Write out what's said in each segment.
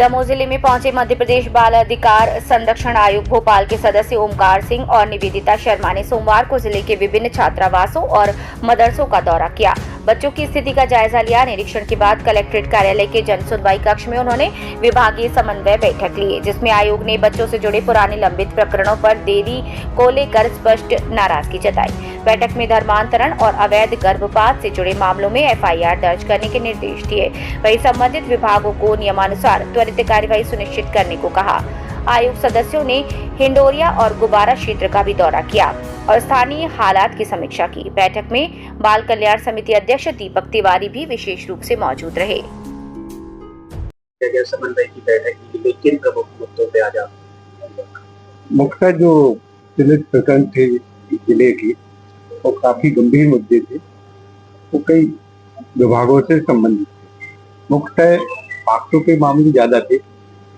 दमोह जिले में पहुंचे मध्य प्रदेश बाल अधिकार संरक्षण आयोग भोपाल के सदस्य ओमकार सिंह और निवेदिता शर्मा ने सोमवार को जिले के विभिन्न छात्रावासों और मदरसों का दौरा किया। बच्चों की स्थिति का जायजा लिया। निरीक्षण के बाद कलेक्ट्रेट कार्यालय के जन सुनवाई कक्ष में उन्होंने विभागीय समन्वय बैठक ली, जिसमें आयोग ने बच्चों से जुड़े पुराने लंबित प्रकरणों पर देरी को लेकर स्पष्ट नाराजगी जताई। बैठक में धर्मांतरण और अवैध गर्भपात से जुड़े मामलों में एफआईआर दर्ज करने के निर्देश दिए। वहीं संबंधित विभागों को नियमानुसार त्वरित कार्यवाही सुनिश्चित करने को कहा। आयोग सदस्यों ने हिंडोरिया और गुबारा क्षेत्र का भी दौरा किया और स्थानीय हालात की समीक्षा की। बैठक में बाल कल्याण समिति अध्यक्ष दीपक तिवारी भी विशेष रूप से मौजूद रहे। समन्वय की बैठक की किन प्रमुख मुद्दों पे आज मुख्यतः जो पीड़ित प्रकरण थे जिले की वो काफी गंभीर मुद्दे थे, वो कई विभागों से संबंधित थे। मुख्यतः पॉक्सो के मामले ज्यादा थे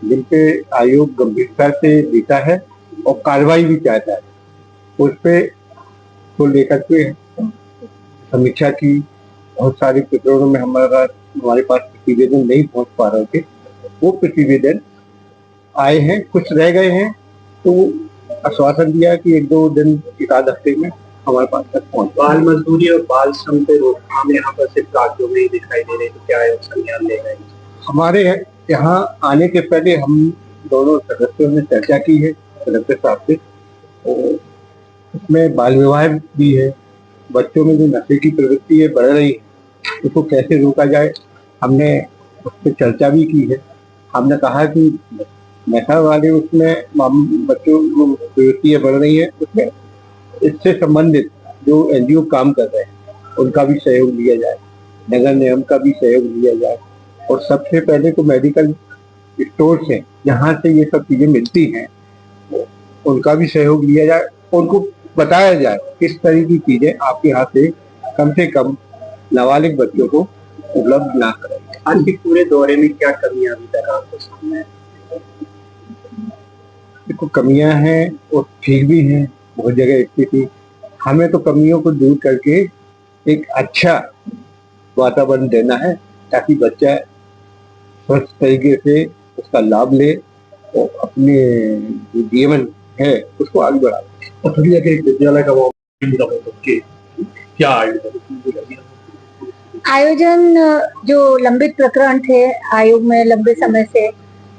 जिन पे आयोग गंभीरता से लेता है और कार्रवाई भी चाहता है। उस पे को लेकर के समीक्षा की। बहुत सारे प्रकरणों में हमारे पास प्रतिवेदन नहीं पहुंच पा रहे थे, वो प्रतिवेदन आए हैं, कुछ रह गए हैं, तो आश्वासन दिया कि एक दो दिन एक आध हफ्ते में हमारे पास तक पहुंच। बाल मजदूरी और बाल श्रम पे रोकथाम यहाँ पर सिर्फ कागजों में ही दिखाई दे रहे, तो क्या आयोग संज्ञान ले गए? हमारे यहाँ आने के पहले हम दोनों सदस्यों ने चर्चा की है कलेक्टर साहब से। उसमें बाल विवाह भी है, बच्चों में जो नशे की प्रवृत्ति है बढ़ रही है, उसको कैसे रोका जाए, हमने उस पर चर्चा भी की है। हमने कहा कि नशा वाले उसमें बच्चों को प्रवृत्तियाँ बढ़ रही है, उसमें इससे संबंधित जो एनजीओ काम कर रहे हैं उनका भी सहयोग लिया जाए, नगर निगम का भी सहयोग लिया जाए, और सबसे पहले तो मेडिकल स्टोर से जहाँ से ये सब चीजें मिलती हैं उनका भी सहयोग लिया जाए, उनको बताया जाए किस तरह की चीजें आपके यहाँ से कम नाबालिग बच्चों को उपलब्ध ना करें। आज के पूरे दौरे में क्या कमियां अभी तक आपको सामने है? देखो, कमियां हैं और ठीक भी हैं बहुत जगह स्थिति। हमें तो कमियों को दूर करके एक अच्छा वातावरण देना है ताकि बच्चा स्वस्थ तरीके से उसका लाभ ले और अपने जो जीवन है उसको आगे बढ़ाए। पथरिया के विद्यालय का क्या आयोजन जो लंबित प्रकरण थे आयोग में लंबे समय से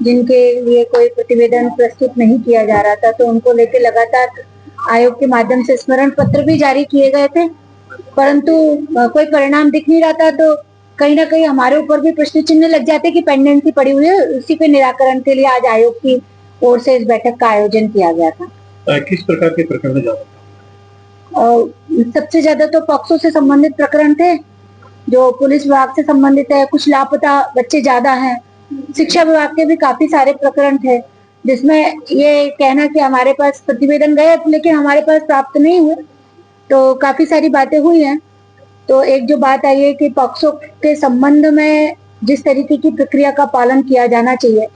जिनके लिए कोई प्रतिवेदन प्रस्तुत नहीं किया जा रहा था, तो उनको लेकर लगातार आयोग के माध्यम से स्मरण पत्र भी जारी किए गए थे, परंतु कोई परिणाम दिख नहीं रहा था। तो कहीं ना कहीं हमारे ऊपर भी प्रश्न चिन्ह लग जाते कि पेंडेंसी पड़ी हुई है, उसी पे निराकरण के लिए आज आयोग की ओर से इस बैठक का आयोजन किया गया था। किस प्रकार के प्रकरण ज्यादा? सबसे ज्यादा तो पॉक्सो से संबंधित प्रकरण थे, जो पुलिस विभाग से संबंधित है। कुछ लापता बच्चे ज्यादा हैं। शिक्षा विभाग के भी काफी सारे प्रकरण थे, जिसमें ये कहना कि हमारे पास प्रतिवेदन गए लेकिन हमारे पास प्राप्त नहीं हुए, तो काफी सारी बातें हुई हैं। तो एक जो बात आई है कि पॉक्सो के संबंध में जिस तरीके की प्रक्रिया का पालन किया जाना चाहिए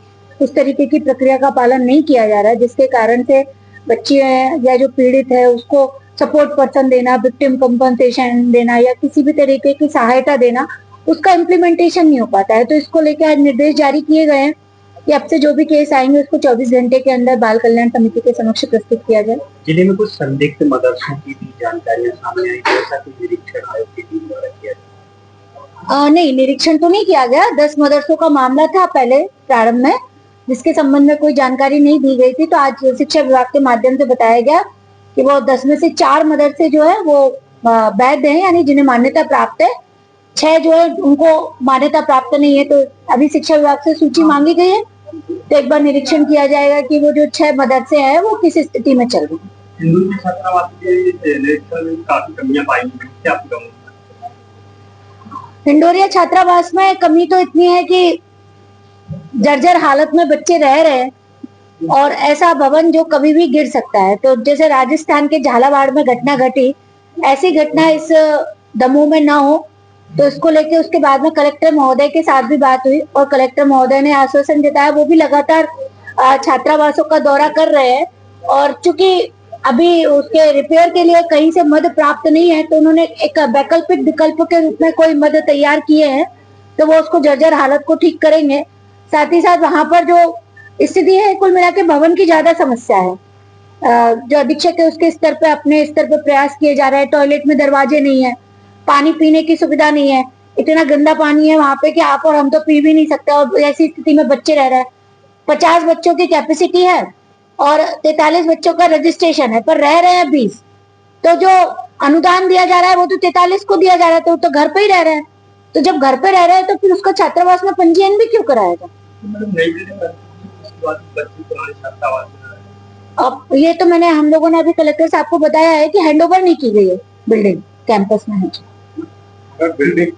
उस तरीके की प्रक्रिया का पालन नहीं किया जा रहा है, जिसके कारण से बच्चे या जो पीड़ित है उसको सपोर्ट पर्सन देना, विक्टिम कंपनसेशन देना या किसी भी तरीके की सहायता देना, उसका इम्प्लीमेंटेशन नहीं हो पाता है। तो इसको लेकर आज निर्देश जारी किए गए हैं कि अब से जो भी केस आएंगे उसको 24 घंटे के अंदर बाल कल्याण समिति के समक्ष प्रस्तुत किया जाए। जिले में कुछ संदिग्ध मदरसों की भी जानकारियां सामने आई, जैसा कि निरीक्षण आयोग की टीम द्वारा किया गया? नहीं, निरीक्षण तो नहीं किया गया। 10 मदरसों का मामला था पहले प्रारंभ में, जिसके संबंध में कोई जानकारी नहीं दी गई थी। तो आज शिक्षा विभाग के माध्यम से बताया गया कि वो 10 में से 4 मदरसे जो है वो वैध हैं, यानी जिन्हें मान्यता प्राप्त है। 6 जो है उनको मान्यता प्राप्त नहीं है। तो अभी शिक्षा विभाग से सूची मांगी गई है, तो एक बार निरीक्षण किया जाएगा कि वो जो 6 मदरसे हैं वो किस स्थिति में चल रहे हैं। हिंडोरिया छात्रावास में कमी तो इतनी है कि जर्जर हालत में बच्चे रह रहे हैं और ऐसा भवन जो कभी भी गिर सकता है। तो जैसे राजस्थान के झालावाड़ में घटना घटी, ऐसी घटना इस दमोह में ना हो, तो इसको लेके उसके बाद में कलेक्टर महोदय के साथ भी बात हुई और कलेक्टर महोदय ने आश्वासन जताया। वो भी लगातार छात्रावासों का दौरा कर रहे हैं, और चूंकि अभी उसके रिपेयर के लिए कहीं से मद प्राप्त नहीं है, तो उन्होंने एक वैकल्पिक विकल्प के रूप में कोई मद तैयार किए हैं, तो वो उसको जर्जर हालत को ठीक करेंगे। साथ ही साथ वहां पर जो स्थिति है, कुल मिला के भवन की ज्यादा समस्या है। जो अधीक्षक है उसके स्तर पे, अपने स्तर पे प्रयास किए जा रहे हैं। टॉयलेट में दरवाजे नहीं है, पानी पीने की सुविधा नहीं है, इतना गंदा पानी है वहां पे कि आप और हम तो पी भी नहीं सकते। और ऐसी स्थिति में बच्चे रह रहे हैं। 50 बच्चों की कैपेसिटी है और 43 बच्चों का रजिस्ट्रेशन है, पर रह रहे हैं 20। तो जो अनुदान दिया जा रहा है वो तो 43 को दिया जा रहा है, तो घर पे ही रह रहे हैं। तो जब घर पे रह रहे हैं तो फिर उसका छात्रावास में पंजीयन भी क्यों कराएगा? अब ये तो हम लोगों ने अभी कलेक्टर साहब को बताया है कि हैंडओवर नहीं की गई है बिल्डिंग, कैंपस में है। बिल्डिंग